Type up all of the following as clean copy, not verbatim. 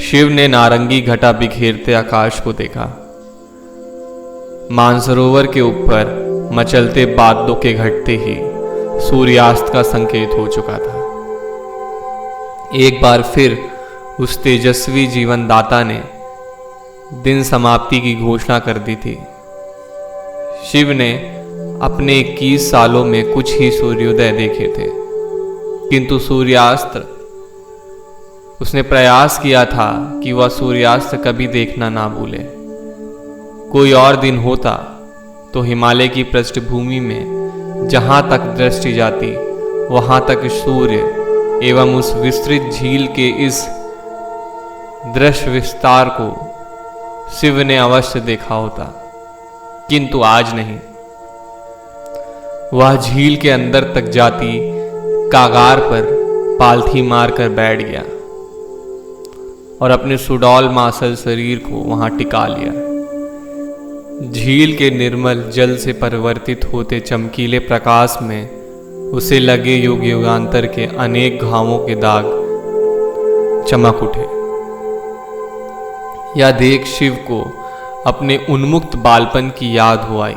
शिव ने नारंगी घटा बिखेरते आकाश को देखा। मानसरोवर के ऊपर मचलते बादलों के घटते ही सूर्यास्त का संकेत हो चुका था। एक बार फिर उस तेजस्वी जीवनदाता ने दिन समाप्ति की घोषणा कर दी थी। शिव ने अपने 21 सालों में कुछ ही सूर्योदय देखे थे, किंतु सूर्यास्त उसने प्रयास किया था कि वह सूर्यास्त कभी देखना ना भूले। कोई और दिन होता तो हिमालय की पृष्ठभूमि में जहां तक दृष्टि जाती वहां तक सूर्य एवं उस विस्तृत झील के इस दृश्य विस्तार को शिव ने अवश्य देखा होता, किंतु आज नहीं। वह झील के अंदर तक जाती कागार पर पालथी मारकर बैठ गया और अपने सुडौल मासल शरीर को वहां टिका लिया। झील के निर्मल जल से परिवर्तित होते चमकीले प्रकाश में उसे लगे युग युगांतर के अनेक घावों के दाग चमक उठे। यह देख शिव को अपने उन्मुक्त बालपन की याद हो आई।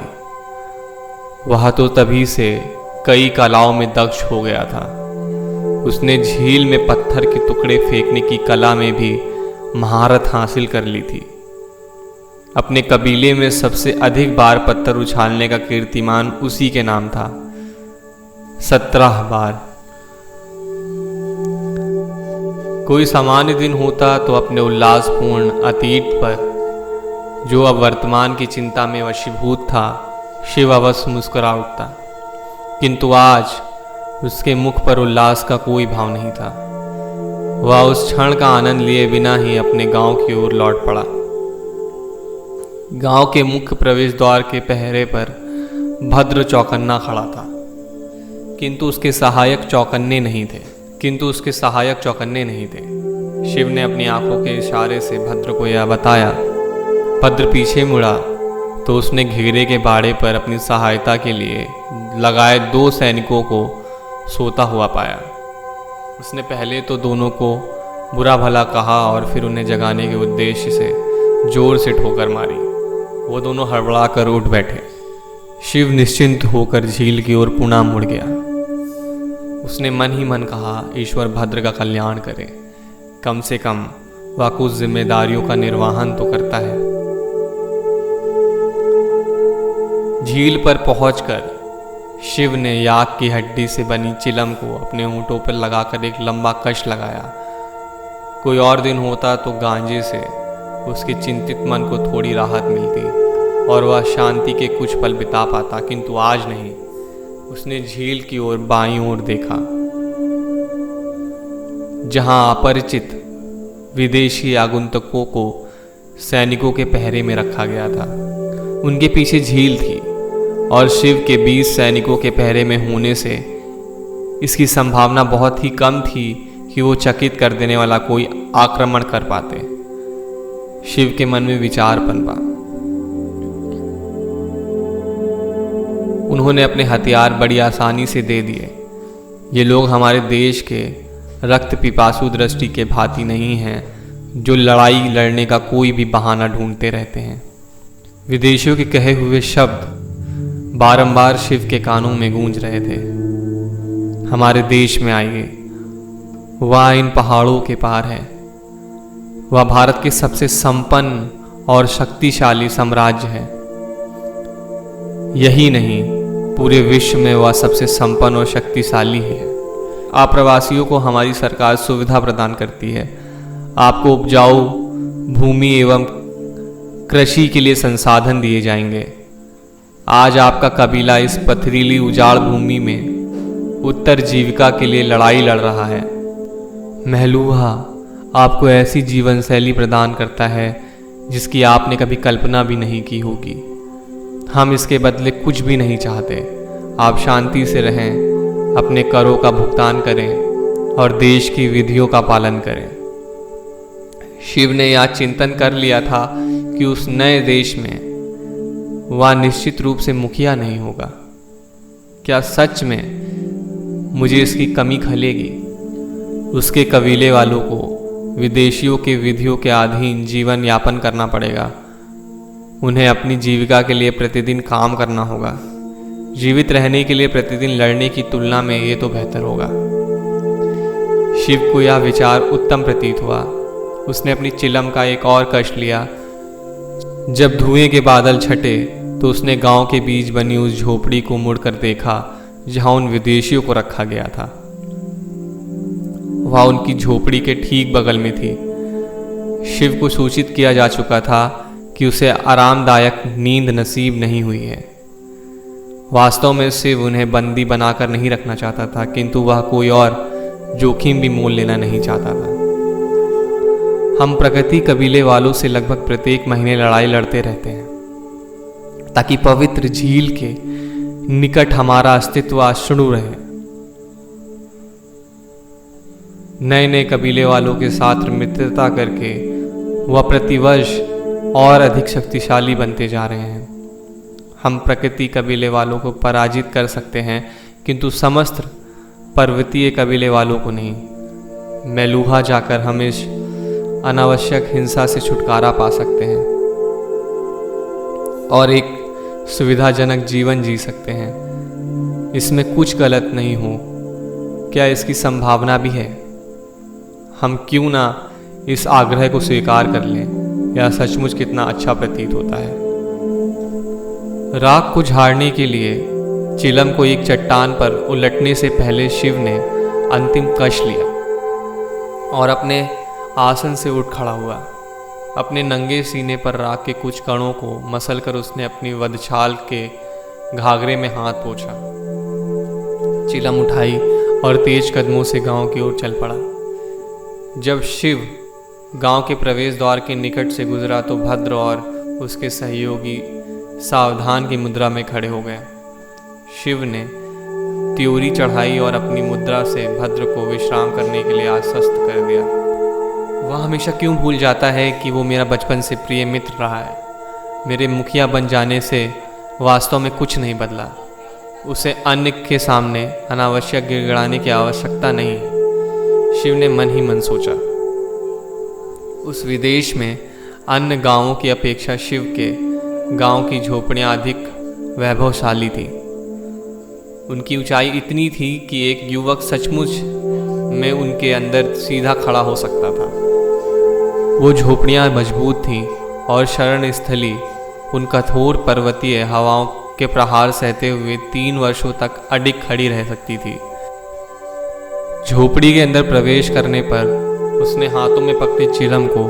वह तो तभी से कई कलाओं में दक्ष हो गया था। उसने झील में पत्थर के टुकड़े फेंकने की कला में भी महारत हासिल कर ली थी। अपने कबीले में सबसे अधिक बार पत्थर उछालने का कीर्तिमान उसी के नाम था, 17 बार। कोई सामान्य दिन होता तो अपने उल्लासपूर्ण अतीत पर, जो अब वर्तमान की चिंता में वशीभूत था, शिव अवश्य मुस्कुरा उठता, किंतु आज उसके मुख पर उल्लास का कोई भाव नहीं था। वह उस क्षण का आनंद लिए बिना ही अपने गांव की ओर लौट पड़ा। गांव के मुख्य प्रवेश द्वार के पहरे पर भद्र चौकन्ना खड़ा था, किंतु उसके सहायक चौकन्ने नहीं थे। शिव ने अपनी आंखों के इशारे से भद्र को यह बताया। भद्र पीछे मुड़ा तो उसने घेरे के बाड़े पर अपनी सहायता के लिए लगाए 2 सैनिकों को सोता हुआ पाया। उसने पहले तो दोनों को बुरा भला कहा और फिर उन्हें जगाने के उद्देश्य से जोर से ठोकर मारी। वो दोनों हड़बड़ा कर उठ बैठे। शिव निश्चिंत होकर झील की ओर पुनः मुड़ गया। उसने मन ही मन कहा, ईश्वर भद्र का कल्याण करे, कम से कम वह कुछ जिम्मेदारियों का निर्वहन तो करता है। झील पर पहुंचकर शिव ने याक की हड्डी से बनी चिलम को अपने होंठों पर लगाकर एक लंबा कश लगाया। कोई और दिन होता तो गांजे से उसके चिंतित मन को थोड़ी राहत मिलती और वह शांति के कुछ पल बिता पाता, किंतु आज नहीं। उसने झील की ओर बाईं ओर देखा, जहां अपरिचित विदेशी आगंतुकों को सैनिकों के पहरे में रखा गया था। उनके पीछे झील थी और शिव के 20 सैनिकों के पहरे में होने से इसकी संभावना बहुत ही कम थी कि वो चकित कर देने वाला कोई आक्रमण कर पाते। शिव के मन में विचार पनपा। उन्होंने अपने हथियार बड़ी आसानी से दे दिए। ये लोग हमारे देश के रक्त पिपासु दृष्टि के भांति नहीं हैं, जो लड़ाई लड़ने का कोई भी बहाना ढूंढते रहते हैं। विदेशियों के कहे हुए शब्द बारंबार शिव के कानों में गूंज रहे थे। हमारे देश में आइए, वह इन पहाड़ों के पार है। वह भारत के सबसे संपन्न और शक्तिशाली साम्राज्य है। यही नहीं, पूरे विश्व में वह सबसे संपन्न और शक्तिशाली है। आप्रवासियों को हमारी सरकार सुविधा प्रदान करती है। आपको उपजाऊ भूमि एवं कृषि के लिए संसाधन दिए जाएंगे। आज आपका कबीला इस पथरीली उजाड़ भूमि में उत्तर जीविका के लिए लड़ाई लड़ रहा है। महलूहा आपको ऐसी जीवन शैली प्रदान करता है जिसकी आपने कभी कल्पना भी नहीं की होगी। हम इसके बदले कुछ भी नहीं चाहते। आप शांति से रहें, अपने करों का भुगतान करें और देश की विधियों का पालन करें। शिव ने यह चिंतन कर लिया था कि उस नए देश में वह निश्चित रूप से मुखिया नहीं होगा। क्या सच में मुझे इसकी कमी खलेगी? उसके कबीले वालों को विदेशियों के विधियों के अधीन जीवन यापन करना पड़ेगा। उन्हें अपनी जीविका के लिए प्रतिदिन काम करना होगा। जीवित रहने के लिए प्रतिदिन लड़ने की तुलना में ये तो बेहतर होगा। शिव को यह विचार उत्तम प्रतीत हुआ। उसने अपनी चिलम का एक और कष्ट लिया। जब धुएं के बादल छटे तो उसने गांव के बीच बनी उस झोपड़ी को मुड़कर देखा जहां उन विदेशियों को रखा गया था। वह उनकी झोपड़ी के ठीक बगल में थी। शिव को सूचित किया जा चुका था कि उसे आरामदायक नींद नसीब नहीं हुई है। वास्तव में शिव उन्हें बंदी बनाकर नहीं रखना चाहता था, किंतु वह कोई और जोखिम भी मोल लेना नहीं चाहता था। हम प्रकृति कबीले वालों से लगभग प्रत्येक महीने लड़ाई लड़ते रहते हैं ताकि पवित्र झील के निकट हमारा अस्तित्व अक्षुण्ण रहे। नए नए कबीले वालों के साथ मित्रता करके वह प्रतिवर्ष और अधिक शक्तिशाली बनते जा रहे हैं। हम प्रकृति कबीले वालों को पराजित कर सकते हैं, किंतु समस्त पर्वतीय कबीले वालों को नहीं। मेलुहा जाकर हम इस अनावश्यक हिंसा से छुटकारा पा सकते हैं और एक सुविधाजनक जीवन जी सकते हैं। इसमें कुछ गलत नहीं हो, क्या इसकी संभावना भी है? हम क्यों ना इस आग्रह को स्वीकार कर लें। यह सचमुच कितना अच्छा प्रतीत होता है। राख को झाड़ने के लिए चिलम को एक चट्टान पर उलटने से पहले शिव ने अंतिम कष्ट लिया और अपने आसन से उठ खड़ा हुआ। अपने नंगे सीने पर राख के कुछ कणों को मसलकर उसने अपनी वधछाल के घाघरे में हाथ पोंछा, चिलम उठाई और तेज कदमों से गांव की ओर चल पड़ा। जब शिव गांव के प्रवेश द्वार के निकट से गुजरा तो भद्र और उसके सहयोगी सावधान की मुद्रा में खड़े हो गए। शिव ने त्योरी चढ़ाई और अपनी मुद्रा से भद्र को विश्राम करने के लिए आश्वस्त कर दिया। वह हमेशा क्यों भूल जाता है कि वो मेरा बचपन से प्रिय मित्र रहा है। मेरे मुखिया बन जाने से वास्तव में कुछ नहीं बदला। उसे अन्य के सामने अनावश्यक गिड़गिड़ाने की आवश्यकता नहीं है, शिव ने मन ही मन सोचा। उस विदेश में अन्य गांवों की अपेक्षा शिव के गांव की झोपड़ियां अधिक वैभवशाली थी। उनकी ऊंचाई इतनी थी कि एक युवक सचमुच में उनके अंदर सीधा खड़ा हो सकता था। वो झोपड़ियां मजबूत थीं और शरण स्थली उन कठोर पर्वतीय हवाओं के प्रहार सहते हुए 3 वर्षों तक अडिग खड़ी रह सकती थी। झोपड़ी के अंदर प्रवेश करने पर उसने हाथों में पकड़ी चिलम को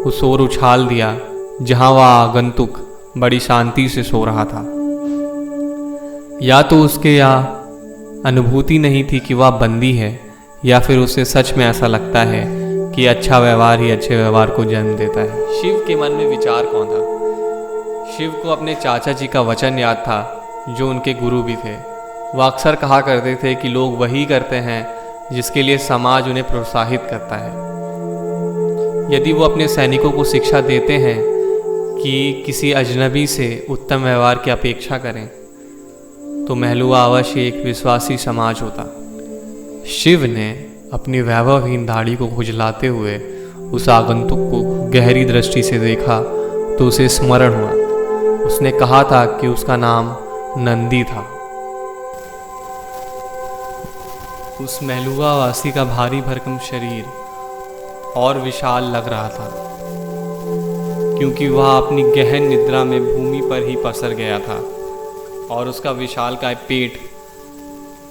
उस ओर उछाल दिया जहां वह आगंतुक बड़ी शांति से सो रहा था। या तो उसके यह अनुभूति नहीं थी कि वह बंदी है, या फिर उसे सच में ऐसा लगता है कि अच्छा व्यवहार ही अच्छे व्यवहार को जन्म देता है। शिव के मन में विचार कौन था? शिव को अपने चाचा जी का वचन याद था जो उनके गुरु भी थे। वह अक्सर कहा करते थे कि लोग वही करते हैं जिसके लिए समाज उन्हें प्रोत्साहित करता है। यदि वो अपने सैनिकों को शिक्षा देते हैं कि किसी अजनबी से उत्तम व्यवहार की अपेक्षा करें, तो महलुआ अवश्य एक विश्वासी समाज होता। शिव ने अपनी वैभवहीन दाढ़ी को खुजलाते हुए उस आगंतुक को गहरी दृष्टि से देखा तो उसे स्मरण हुआ। उसने कहा था कि उसका नाम नंदी था। उस महलुआ वासी का भारी भरकम शरीर और विशाल लग रहा था, क्योंकि वह अपनी गहन निद्रा में भूमि पर ही पसर गया था और उसका विशालकाय पेट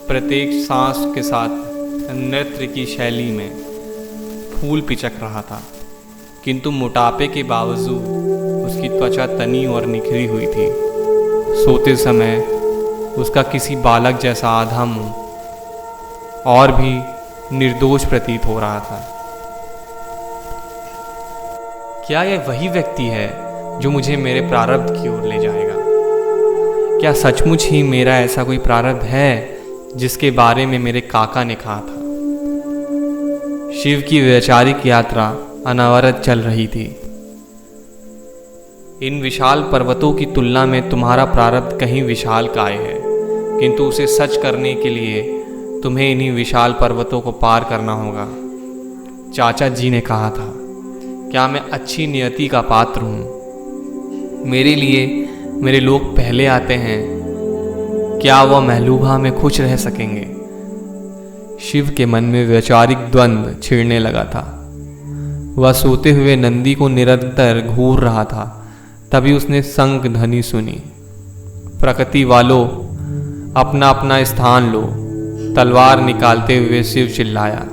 प्रत्येक सांस के साथ नृत्य की शैली में फूल पिचक रहा था। किंतु मोटापे के बावजूद उसकी त्वचा तनी और निखरी हुई थी। सोते समय उसका किसी बालक जैसा आधा मुंह और भी निर्दोष प्रतीत हो रहा था। क्या यह वही व्यक्ति है जो मुझे मेरे प्रारब्ध की ओर ले जाएगा? क्या सचमुच ही मेरा ऐसा कोई प्रारब्ध है जिसके बारे में मेरे काका ने कहा था? शिव की वैचारिक यात्रा अनवरत चल रही थी। इन विशाल पर्वतों की तुलना में तुम्हारा प्रारब्ध कहीं विशाल काय है, किंतु उसे सच करने के लिए तुम्हें इन्हीं विशाल पर्वतों को पार करना होगा। चाचा जी ने कहा था, क्या मैं अच्छी नियति का पात्र हूँ? मेरे लिए मेरे लोग पहले आते हैं, क्या वह महलूबा में खुश रह सकेंगे? शिव के मन में वैचारिक द्वंद्व छिड़ने लगा था। वह सोते हुए नंदी को निरंतर घूर रहा था। तभी उसने संग ध्वनि सुनी, प्रकृति वालों, अपना अपना स्थान लो। तलवार निकालते हुए शिव चिल्लाया।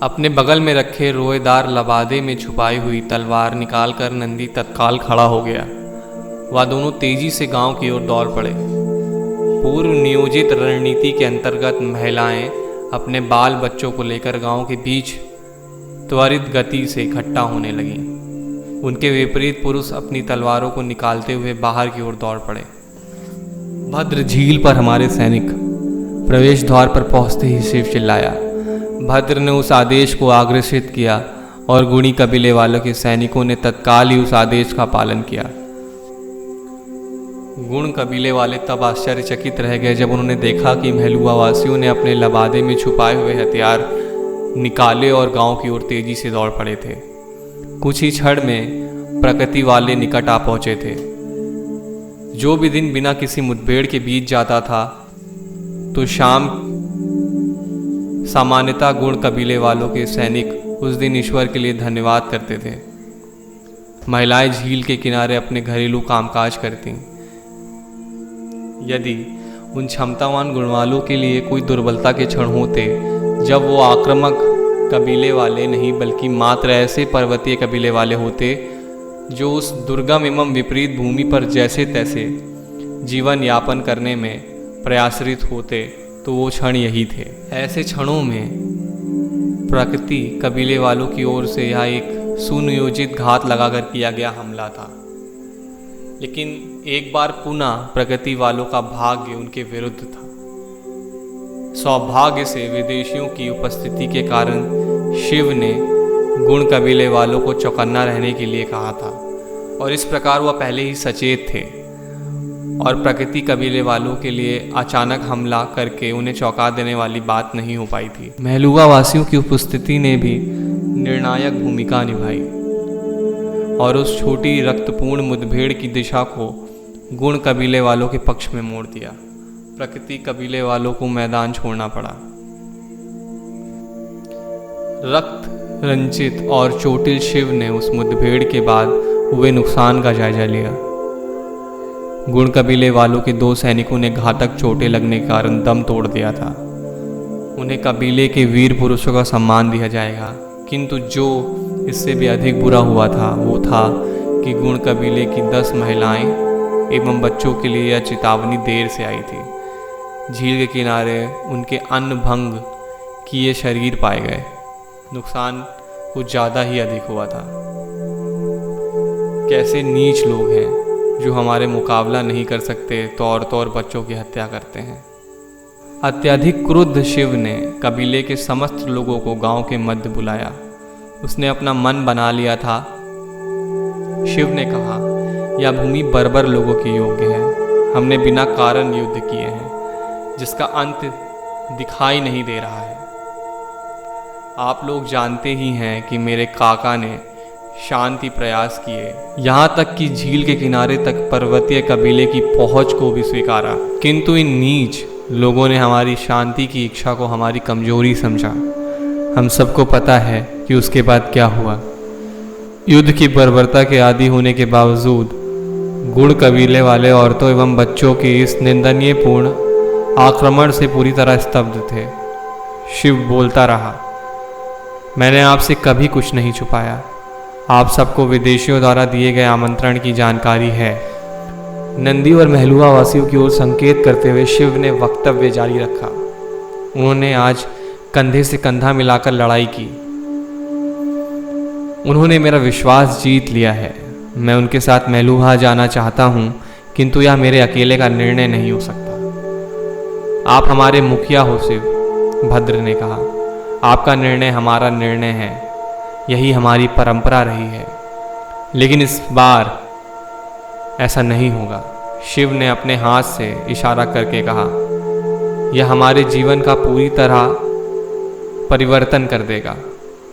अपने बगल में रखे रोएदार लबादे में छुपाई हुई तलवार निकालकर नंदी तत्काल खड़ा हो गया। वह दोनों तेजी से गांव की ओर दौड़ पड़े। पूर्व नियोजित रणनीति के अंतर्गत महिलाएं अपने बाल बच्चों को लेकर गांव के बीच त्वरित गति से इकट्ठा होने लगीं। उनके विपरीत पुरुष अपनी तलवारों को निकालते हुए बाहर की ओर दौड़ पड़े। भद्र झील पर हमारे सैनिक। प्रवेश द्वार पर पहुंचते ही शिव चिल्लाया। भद्र ने उस आदेश को अग्रेसित किया और गुणी कबीले वालों के सैनिकों ने तत्काल ही उस आदेश का पालन किया। गुण कबीले वाले तब आश्चर्यचकित रह गए जब उन्होंने देखा कि महलुआ वासियों ने अपने लबादे में छुपाए हुए हथियार निकाले और गांव की ओर तेजी से दौड़ पड़े थे। कुछ ही क्षण में प्रकृति वाले निकट आ पहुंचे थे। जो भी दिन बिना किसी मुठभेड़ के बीत जाता था तो शाम सामान्यतः गुण कबीले वालों के सैनिक उस दिन ईश्वर के लिए धन्यवाद करते थे। महिलाएं झील के किनारे अपने घरेलू कामकाज करती। यदि उन क्षमतावान गुणवालों के लिए कोई दुर्बलता के क्षण होते जब वो आक्रामक कबीले वाले नहीं बल्कि मात्र ऐसे पर्वतीय कबीले वाले होते जो उस दुर्गम एवं विपरीत भूमि पर जैसे तैसे जीवन यापन करने में प्रयासरत होते, तो वो क्षण यही थे। ऐसे क्षणों में प्रकृति कबीले वालों की ओर से यह एक सुनियोजित घात लगाकर किया गया हमला था। लेकिन एक बार पुनः प्रकृति वालों का भाग्य उनके विरुद्ध था। सौभाग्य से विदेशियों की उपस्थिति के कारण शिव ने गुण कबीले वालों को चौकन्ना रहने के लिए कहा था और इस प्रकार वह पहले ही सचेत थे और प्रकृति कबीले वालों के लिए अचानक हमला करके उन्हें चौंका देने वाली बात नहीं हो पाई थी। महलुआ वासियों की उपस्थिति ने भी निर्णायक भूमिका निभाई और उस छोटी रक्तपूर्ण मुठभेड़ की दिशा को गुण कबीले वालों के पक्ष में मोड़ दिया। प्रकृति कबीले वालों को मैदान छोड़ना पड़ा। रक्त रंजित और चोटिल शिव ने उस मुठभेड़ के बाद हुए नुकसान का जायजा लिया। गुण कबीले वालों के 2 सैनिकों ने घातक चोटें लगने के कारण दम तोड़ दिया था। उन्हें कबीले के वीर पुरुषों का सम्मान दिया जाएगा, किंतु जो इससे भी अधिक बुरा हुआ था वो था कि गुण कबीले की 10 महिलाएं एवं बच्चों के लिए यह चेतावनी देर से आई थी। झील के किनारे उनके अन्न भंग किए शरीर पाए गए। नुकसान कुछ ज़्यादा ही अधिक हुआ था। कैसे नीच लोग हैं जो हमारे मुकाबला नहीं कर सकते तो औरतों और बच्चों की हत्या करते हैं। अत्यधिक क्रुद्ध शिव ने कबीले के समस्त लोगों को गांव के मध्य बुलाया। उसने अपना मन बना लिया था। शिव ने कहा, यह भूमि बर्बर लोगों की योग्य है। हमने बिना कारण युद्ध किए हैं जिसका अंत दिखाई नहीं दे रहा है। आप लोग जानते ही हैं कि मेरे काका ने शांति प्रयास किए, यहाँ तक कि झील के किनारे तक पर्वतीय कबीले की पहुँच को भी स्वीकारा, किंतु इन नीच लोगों ने हमारी शांति की इच्छा को हमारी कमजोरी समझा। हम सबको पता है कि उसके बाद क्या हुआ। युद्ध की बर्बरता के आदी होने के बावजूद गुण कबीले वाले औरतों एवं बच्चों के इस निंदनीय पूर्ण आक्रमण से पूरी तरह स्तब्ध थे। शिव बोलता रहा, मैंने आपसे कभी कुछ नहीं छुपाया। आप सबको विदेशियों द्वारा दिए गए आमंत्रण की जानकारी है। नंदी और महलुआ वासियों की ओर संकेत करते हुए शिव ने वक्तव्य जारी रखा। उन्होंने आज कंधे से कंधा मिलाकर लड़ाई की। उन्होंने मेरा विश्वास जीत लिया है। मैं उनके साथ महलुआ जाना चाहता हूँ, किंतु यह मेरे अकेले का निर्णय नहीं हो सकता। आप हमारे मुखिया हो शिव, भद्र ने कहा। आपका निर्णय हमारा निर्णय है, यही हमारी परंपरा रही है, लेकिन इस बार ऐसा नहीं होगा। शिव ने अपने हाथ से इशारा करके कहा, यह हमारे जीवन का पूरी तरह परिवर्तन कर देगा।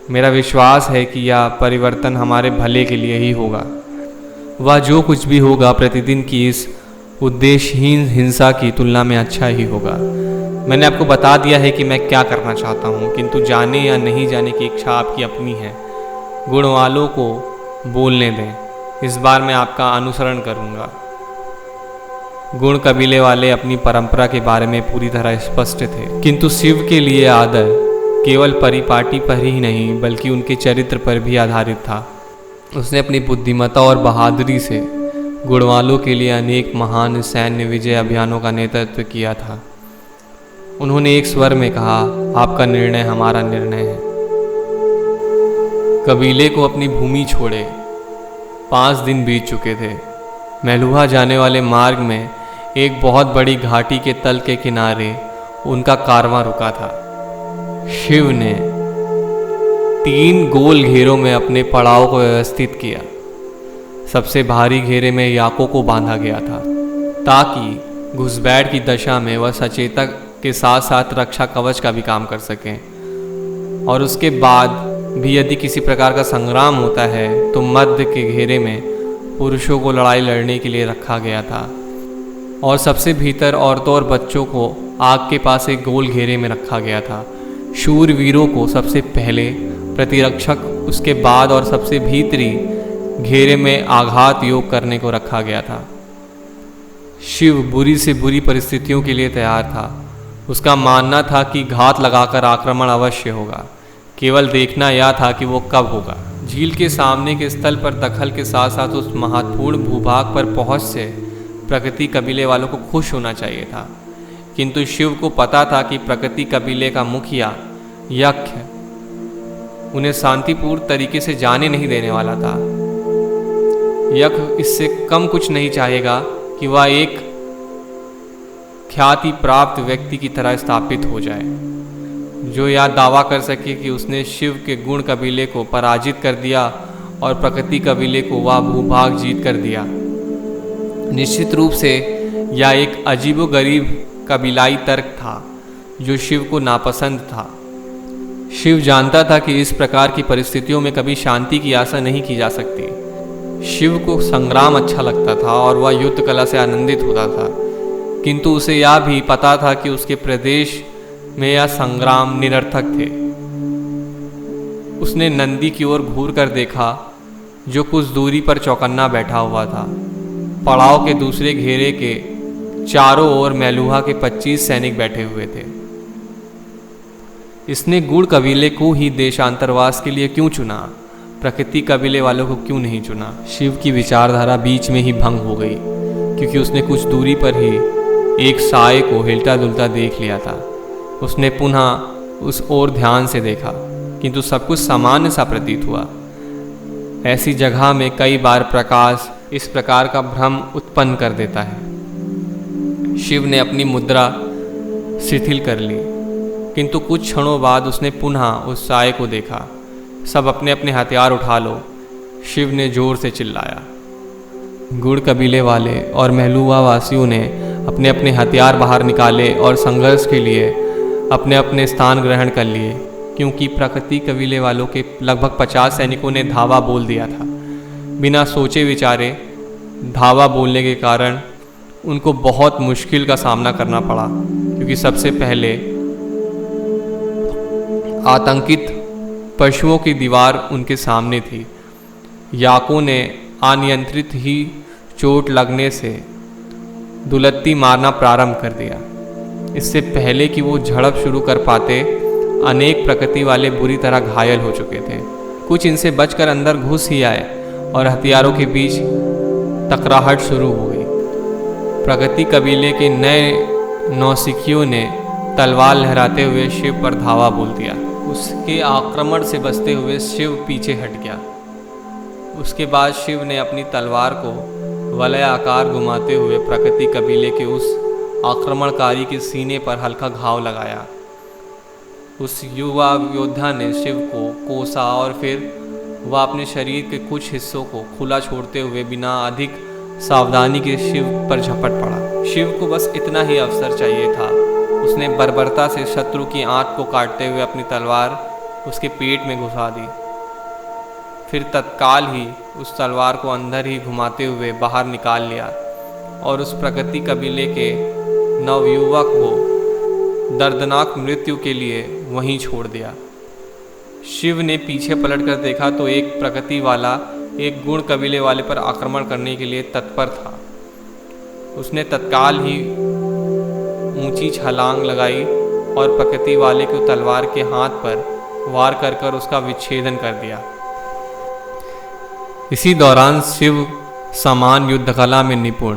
मेरा विश्वास है कि यह परिवर्तन हमारे भले के लिए ही होगा। वह जो कुछ भी होगा प्रतिदिन की इस उद्देश्यहीन हिंसा की तुलना में अच्छा ही होगा। मैंने आपको बता दिया है कि मैं क्या करना चाहता हूँ, किंतु जाने या नहीं जाने की इच्छा आपकी अपनी है। गुण वालों को बोलने दें, इस बार मैं आपका अनुसरण करूँगा। गुण कबीले वाले अपनी परंपरा के बारे में पूरी तरह स्पष्ट थे, किंतु शिव के लिए आदर केवल परिपाटी पर ही नहीं बल्कि उनके चरित्र पर भी आधारित था। उसने अपनी बुद्धिमत्ता और बहादुरी से गुणवालों के लिए अनेक महान सैन्य विजय अभियानों का नेतृत्व किया था। उन्होंने एक स्वर में कहा, आपका निर्णय हमारा निर्णय है। कबीले को अपनी भूमि छोड़े 5 दिन बीत चुके थे। मेलुहा जाने वाले मार्ग में एक बहुत बड़ी घाटी के तल के किनारे उनका कारवां रुका था। शिव ने 3 गोल घेरों में अपने पड़ाव को व्यवस्थित किया। सबसे भारी घेरे में याकों को बांधा गया था ताकि घुसपैठ की दशा में वह सचेतक के साथ साथ रक्षा कवच का भी काम कर सकें, और उसके बाद भी यदि किसी प्रकार का संग्राम होता है तो मध्य के घेरे में पुरुषों को लड़ाई लड़ने के लिए रखा गया था, और सबसे भीतर औरतों और बच्चों को आग के पास एक गोल घेरे में रखा गया था। शूरवीरों को सबसे पहले प्रतिरक्षक, उसके बाद और सबसे भीतरी घेरे में आघात योग करने को रखा गया था। शिव बुरी से बुरी परिस्थितियों के लिए तैयार था। उसका मानना था कि घात लगाकर आक्रमण अवश्य होगा, केवल देखना यह था कि वो कब होगा। झील के सामने के स्थल पर दखल के साथ साथ उस महत्वपूर्ण भूभाग पर पहुंच से प्रकृति कबीले वालों को खुश होना चाहिए था, किंतु शिव को पता था कि प्रकृति कबीले का मुखिया यक्ष उन्हें शांतिपूर्ण तरीके से जाने नहीं देने वाला था। यक्ष इससे कम कुछ नहीं चाहेगा कि वह एक ख्याति प्राप्त व्यक्ति की तरह स्थापित हो जाए, जो यह दावा कर सके कि उसने शिव के गुण कबीले को पराजित कर दिया और प्रकृति कबीले को वह भूभाग जीत कर दिया। निश्चित रूप से यह एक अजीबोगरीब कबीलाई तर्क था जो शिव को नापसंद था। शिव जानता था कि इस प्रकार की परिस्थितियों में कभी शांति की आशा नहीं की जा सकती। शिव को संग्राम अच्छा लगता था और वह युद्ध कला से आनंदित होता था, किंतु उसे यह भी पता था कि उसके प्रदेश में यह संग्राम निरर्थक थे। उसने नंदी की ओर घूर कर देखा जो कुछ दूरी पर चौकन्ना बैठा हुआ था। पड़ाव के दूसरे घेरे के चारों ओर मेलुहा के 25 सैनिक बैठे हुए थे। इसने गुण कबीले को ही देशांतरवास के लिए क्यों चुना, प्रकृति कबीले वालों को क्यों नहीं चुना? शिव की विचारधारा बीच में ही भंग हो गई, क्योंकि उसने कुछ दूरी पर ही एक साए को हिलता डुलता देख लिया था। उसने पुनः उस ओर ध्यान से देखा, किंतु सब कुछ सामान्य सा प्रतीत हुआ। ऐसी जगह में कई बार प्रकाश इस प्रकार का भ्रम उत्पन्न कर देता है। शिव ने अपनी मुद्रा शिथिल कर ली, किंतु कुछ क्षणों बाद उसने पुनः उस साए को देखा। सब अपने अपने हथियार उठा लो, शिव ने जोर से चिल्लाया। गुड़ कबीले वाले और मेलुहा वासियों ने अपने अपने हथियार बाहर निकाले और संघर्ष के लिए अपने अपने स्थान ग्रहण कर लिए, क्योंकि प्रकृति कबीले वालों के लगभग 50 सैनिकों ने धावा बोल दिया था। बिना सोचे विचारे धावा बोलने के कारण उनको बहुत मुश्किल का सामना करना पड़ा, क्योंकि सबसे पहले आतंकित पशुओं की दीवार उनके सामने थी। याकों ने अनियंत्रित ही चोट लगने से दुलत्ती मारना प्रारंभ कर दिया। इससे पहले कि वो झड़प शुरू कर पाते, अनेक प्रकृति वाले बुरी तरह घायल हो चुके थे। कुछ इनसे बचकर अंदर घुस ही आए और हथियारों के बीच टकराहट शुरू हो गई। प्रकृति कबीले के नए नौसिखियों ने तलवार लहराते हुए शिव पर धावा बोल दिया। उसके आक्रमण से बचते हुए शिव पीछे हट गया। उसके बाद शिव ने अपनी तलवार को वलय आकार घुमाते हुए प्रकृति कबीले के उस आक्रमणकारी के सीने पर हल्का घाव लगाया। उस युवा योद्धा ने शिव को कोसा और फिर वह अपने शरीर के कुछ हिस्सों को खुला छोड़ते हुए बिना अधिक सावधानी के शिव पर झपट पड़ा। शिव को बस इतना ही अवसर चाहिए था उसने बर्बरता से शत्रु की आंख को काटते हुए अपनी तलवार उसके पेट में घुसा दी। फिर तत्काल ही उस तलवार को अंदर ही घुमाते हुए बाहर निकाल लिया और उस प्रकृति कबीले के नवयुवक को दर्दनाक मृत्यु के लिए वहीं छोड़ दिया। शिव ने पीछे पलटकर देखा तो एक प्रकृति वाला एक गुण कबीले वाले पर आक्रमण करने के लिए तत्पर था। उसने तत्काल ही ऊंची छलांग लगाई और प्रकृति वाले को तलवार के हाथ पर वार कर उसका विच्छेदन कर दिया। इसी दौरान शिव समान युद्ध कला में निपुण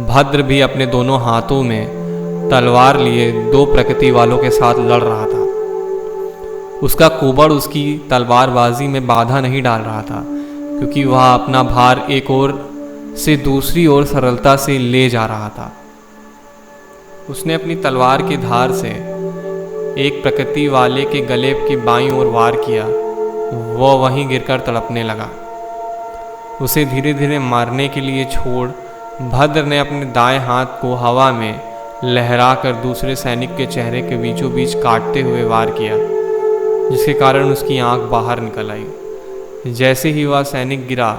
भद्र भी अपने दोनों हाथों में तलवार लिए दो प्रकृति वालों के साथ लड़ रहा था। उसका कुबड़ उसकी तलवारबाजी में बाधा नहीं डाल रहा था, क्योंकि वह अपना भार एक ओर से दूसरी ओर सरलता से ले जा रहा था। उसने अपनी तलवार की धार से एक प्रकृति वाले के गले की बाईं ओर वार किया। वह वहीं गिरकर तड़पने लगा। उसे धीरे धीरे मारने के लिए छोड़ भद्र ने अपने दाएं हाथ को हवा में लहराकर दूसरे सैनिक के चेहरे के बीचों बीच काटते हुए वार किया, जिसके कारण उसकी आंख बाहर निकल आई। जैसे ही वह सैनिक गिरा,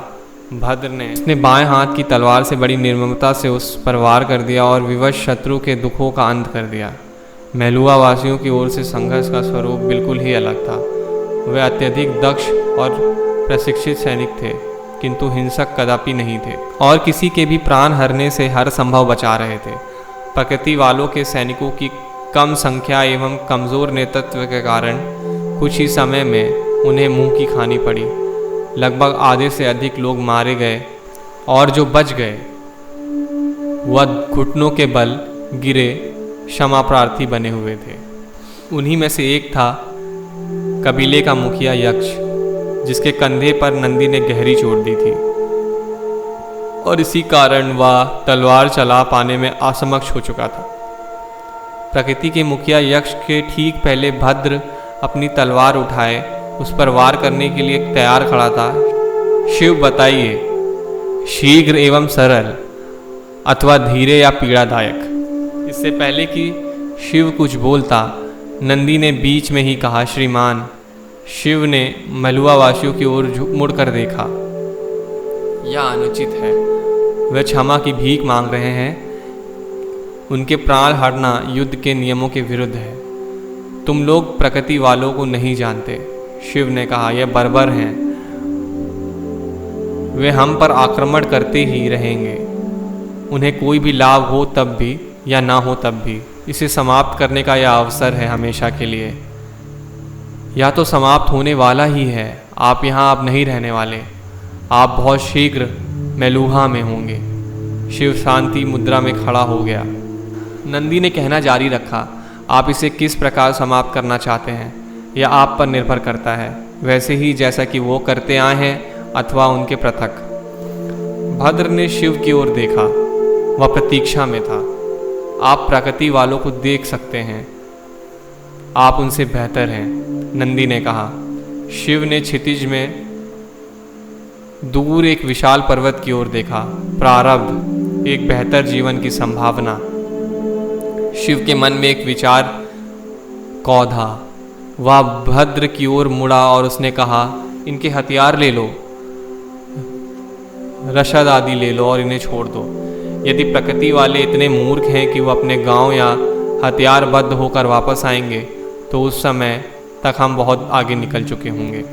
भद्र ने उसने बाएं हाथ की तलवार से बड़ी निर्ममता से उस पर वार कर दिया और विवश शत्रु के दुखों का अंत कर दिया। महलुआ वासियों की ओर से संघर्ष का स्वरूप बिल्कुल ही अलग था। वे अत्यधिक दक्ष और प्रशिक्षित सैनिक थे, किंतु हिंसक कदापि नहीं थे और किसी के भी प्राण हरने से हर संभव बचा रहे थे। प्रकृति वालों के सैनिकों की कम संख्या एवं कमज़ोर नेतृत्व के कारण कुछ ही समय में उन्हें मुंह की खानी पड़ी। लगभग आधे से अधिक लोग मारे गए और जो बच गए वह घुटनों के बल गिरे क्षमा प्रार्थी बने हुए थे। उन्हीं में से एक था कबीले का मुखिया यक्ष, जिसके कंधे पर नंदी ने गहरी चोट दी थी और इसी कारण वह तलवार चला पाने में असमक्ष हो चुका था। प्रकृति के मुखिया यक्ष के ठीक पहले भद्र अपनी तलवार उठाए उस पर वार करने के लिए तैयार खड़ा था। शिव बताइए, शीघ्र एवं सरल अथवा धीरे या पीड़ादायक। इससे पहले कि शिव कुछ बोलता, नंदी ने बीच में ही कहा, श्रीमान। शिव ने महलुआ वासियों की ओर मुड़कर देखा। यह अनुचित है। वे क्षमा की भीख मांग रहे हैं। उनके प्राण हरना युद्ध के नियमों के विरुद्ध है। तुम लोग प्रकृति वालों को नहीं जानते। शिव ने कहा, यह बर्बर हैं। वे हम पर आक्रमण करते ही रहेंगे। उन्हें कोई भी लाभ हो तब भी या ना हो तब भी इसे समाप्त करने का यह अवसर है हमेशा के लिए। या तो समाप्त होने वाला ही है। आप यहाँ अब नहीं रहने वाले। आप बहुत शीघ्र मेलुहा में होंगे। शिव शांति मुद्रा में खड़ा हो गया। नंदी ने कहना जारी रखा, आप इसे किस प्रकार समाप्त करना चाहते हैं यह आप पर निर्भर करता है, वैसे ही जैसा कि वो करते आए हैं अथवा उनके पृथक। भद्र ने शिव की ओर देखा। वह प्रतीक्षा में था। आप प्रकृति वालों को देख सकते हैं। आप उनसे बेहतर हैं, नंदी ने कहा। शिव ने क्षितिज में दूर एक विशाल पर्वत की ओर देखा। प्रारब्ध, एक बेहतर जीवन की संभावना। शिव के मन में एक विचार कौधा। वह भद्र की ओर मुड़ा और उसने कहा, इनके हथियार ले लो, रशद आदि ले लो और इन्हें छोड़ दो। यदि प्रकृति वाले इतने मूर्ख हैं कि वह अपने गांव या हथियारबद्ध होकर वापस आएंगे तो उस समय तक हम बहुत आगे निकल चुके होंगे।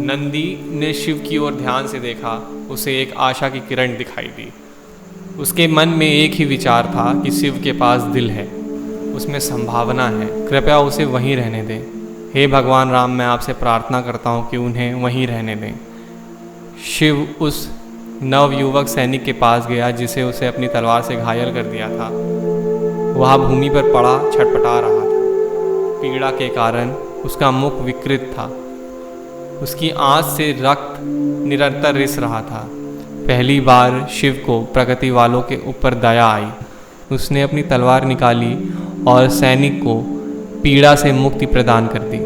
नंदी ने शिव की ओर ध्यान से देखा। उसे एक आशा की किरण दिखाई दी। उसके मन में एक ही विचार था कि शिव के पास दिल है, उसमें संभावना है। कृपया उसे वहीं रहने दें। हे भगवान राम, मैं आपसे प्रार्थना करता हूँ कि उन्हें वहीं रहने दें। शिव उस नवयुवक सैनिक के पास गया जिसे उसे अपनी तलवार से घायल कर दिया था। वह भूमि पर पड़ा छटपटा रहा था। पीड़ा के कारण उसका मुख विकृत था। उसकी आंख से रक्त निरंतर रिस रहा था। पहली बार शिव को प्रकृति वालों के ऊपर दया आई। उसने अपनी तलवार निकाली और सैनिक को पीड़ा से मुक्ति प्रदान कर दी।